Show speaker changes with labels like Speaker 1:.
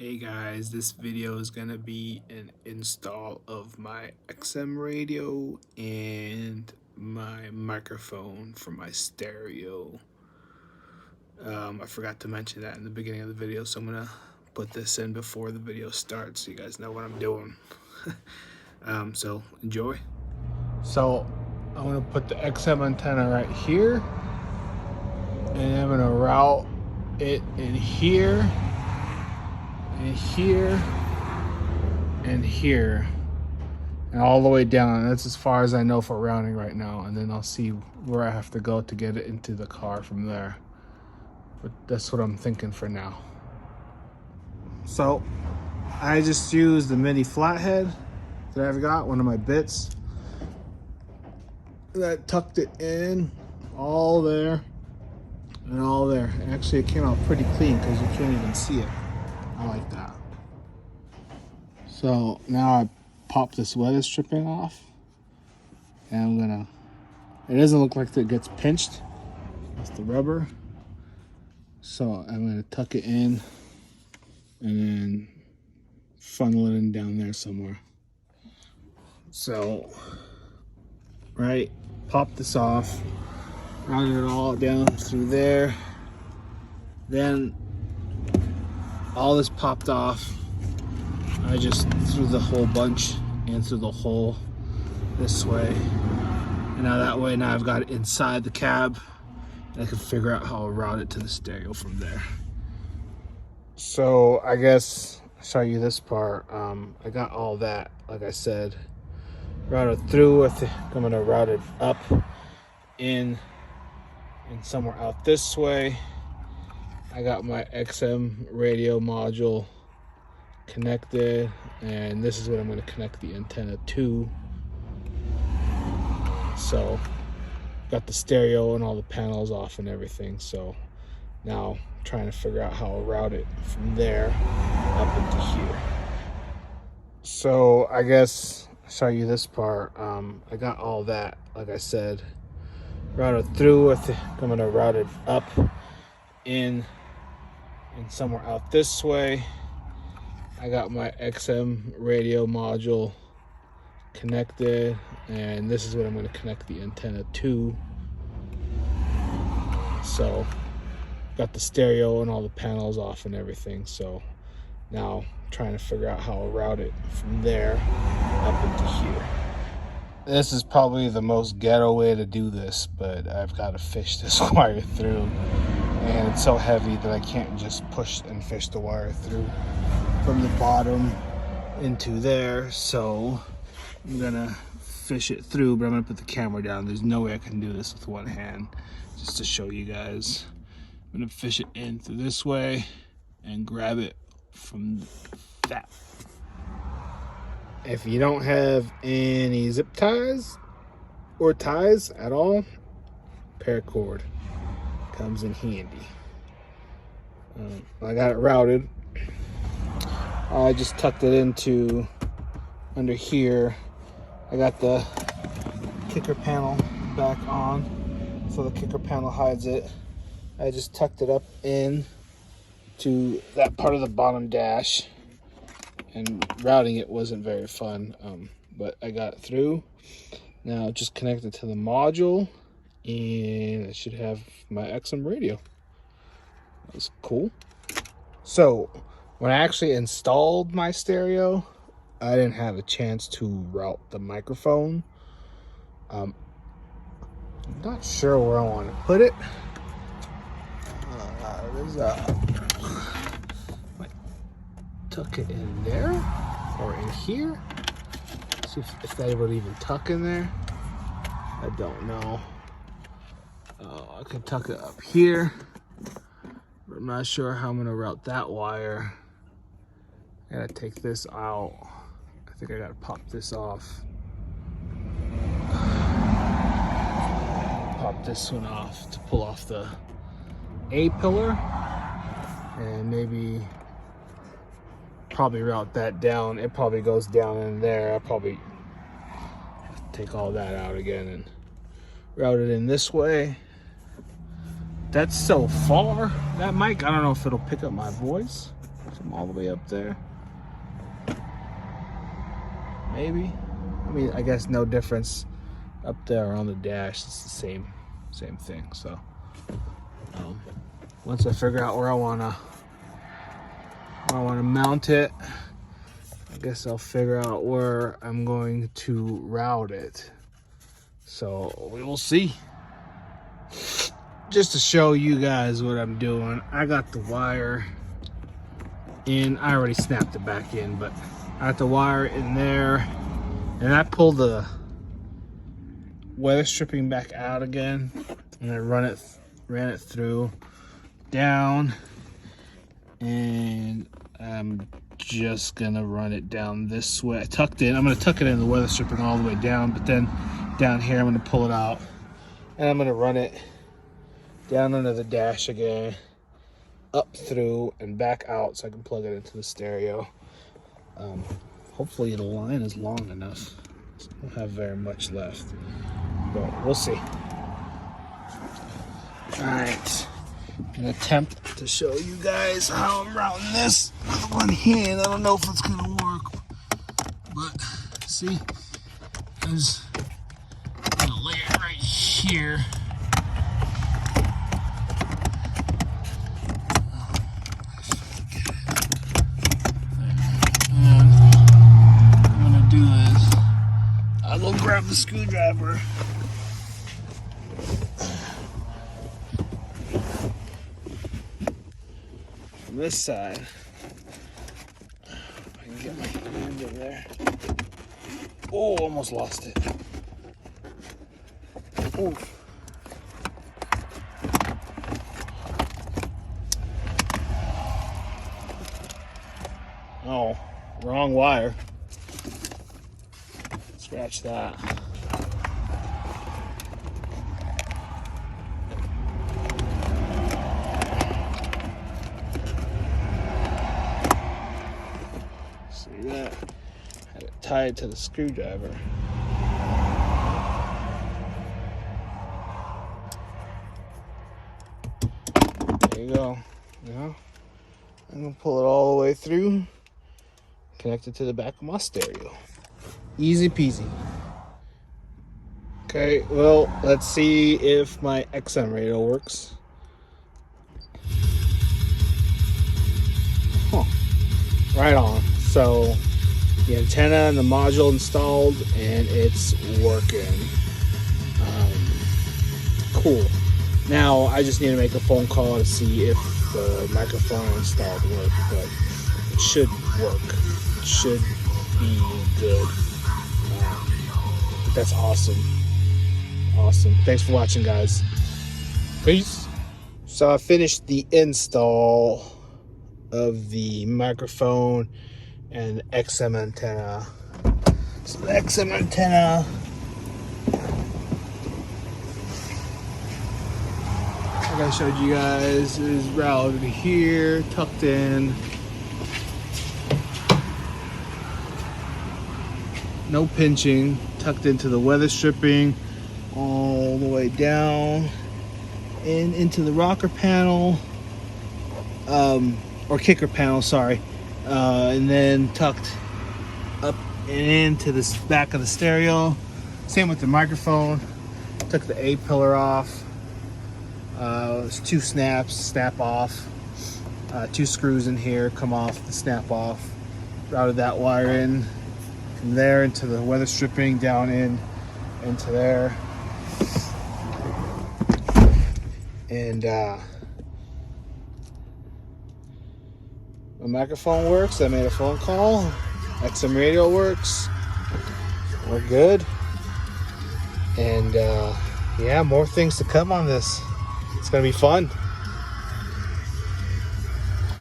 Speaker 1: Hey guys, this video is gonna be an install of my XM radio and my microphone for my stereo. I forgot to mention that in the beginning of the video, so I'm gonna put this in before the video starts so you guys know what I'm doing. So enjoy. So I'm gonna put the XM antenna right here, and I'm gonna route it in here, and here, and here, and all the way down. That's as far as I know for rounding right now, and then I'll see where I have to go to get it into the car from there. But that's what I'm thinking for now. So I just used the mini flathead that I've got, one of my bits that tucked it in all there and all there. Actually, it came out pretty clean because you can't even see it. I like that. So now I pop this weather stripping off, and it doesn't look like it gets pinched. That's the rubber. So I'm gonna tuck it in and then funnel it in down there somewhere. So, right, pop this off, round it all down through there. Then all this popped off. I just threw the whole bunch in through the hole this way. And now that way, now I've got it inside the cab. And I can figure out how I'll route it to the stereo from there. So I guess I'll show you this part. I got all that, like I said, routed through. I think I'm gonna route it up, in, and somewhere out this way. I got my XM radio module connected, and this is what I'm going to connect the antenna to. So got the stereo and all the panels off and everything. So now I'm trying to figure out how I'll route it from there up into here. So I guess I'll show you this part. I got all that, like I said, routed through. I think I'm going to route it up, in, and somewhere out this way. I got my XM radio module connected, and this is what I'm going to connect the antenna to. So got the stereo and all the panels off and everything. So now I'm trying to figure out how I'll route it from there up into here. This is probably the most ghetto way to do this, but I've got to fish this wire through, and it's so heavy that I can't just push and fish the wire through from the bottom into there. So I'm gonna fish it through, but I'm gonna put the camera down. There's no way I can do this with one hand, just to show you guys. I'm gonna fish it in through this way and grab it from that. If you don't have any zip ties or ties at all, paracord comes in handy. I got it routed. I just tucked it into under here. I got the kicker panel back on, so the kicker panel hides it. I just tucked it up in to that part of the bottom dash, and routing it wasn't very fun, but I got it through. Now just connect it to the module, and I should have my XM radio. That's cool. So when I actually installed my stereo, I didn't have a chance to route the microphone. I'm not sure where I want to put it. Might tuck it in there or in here. See if that would even tuck in there. I don't know. I could tuck it up here, but I'm not sure how I'm gonna route that wire. I gotta take this out. I think I gotta pop this off. Pop this one off to pull off the A pillar, and maybe probably route that down. It probably goes down in there. I'll probably take all that out again and route it in this way. That's so far. That mic, I don't know if it'll pick up my voice. From all the way up there. Maybe. I mean, I guess no difference up there or on the dash. It's the same thing. So once I figure out where I wanna mount it, I guess I'll figure out where I'm going to route it. So we will see. Just to show you guys what I'm doing, I got the wire in. I already snapped it back in, but I got the wire in there, and I pulled the weather stripping back out again, and I ran it through down, and I'm just gonna run it down this way. I tucked in. I'm gonna tuck it in the weather stripping all the way down, but then down here I'm gonna pull it out, and I'm gonna run it down under the dash again, up through and back out, so I can plug it into the stereo. Hopefully the line is long enough. I don't have very much left, but we'll see. All right, an attempt to show you guys how I'm routing this with one hand. I don't know if it's gonna work, but see, I'm gonna lay it right here. I'll go grab the screwdriver. From this side. I can get my hand in there. Oh, almost lost it. Oh. Oh, wrong wire. Scratch that. See that? Had it tied to the screwdriver. There you go. Now I'm gonna pull it all the way through, connect it to the back of my stereo. Easy peasy. Okay, well, let's see if my XM radio works. Huh. Right on. So the antenna and the module installed, and it's working. Cool. Now I just need to make a phone call to see if the microphone installed works, but it should work. It should be good. But that's awesome. Awesome. Thanks for watching, guys. Peace. So I finished the install of the microphone and the XM antenna. So the XM antenna, like I showed you guys, is routed here, tucked in. No pinching, tucked into the weather stripping all the way down and into the rocker panel, or kicker panel, sorry, and then tucked up and into the back of the stereo. Same with the microphone. Took the A pillar off. There's 2 snaps, snap off. 2 screws in here, come off, the snap off. Routed that wire in from there into the weather stripping, down into there. And my microphone works. I made a phone call. XM radio works. We're good. And yeah, more things to come on this. It's gonna be fun.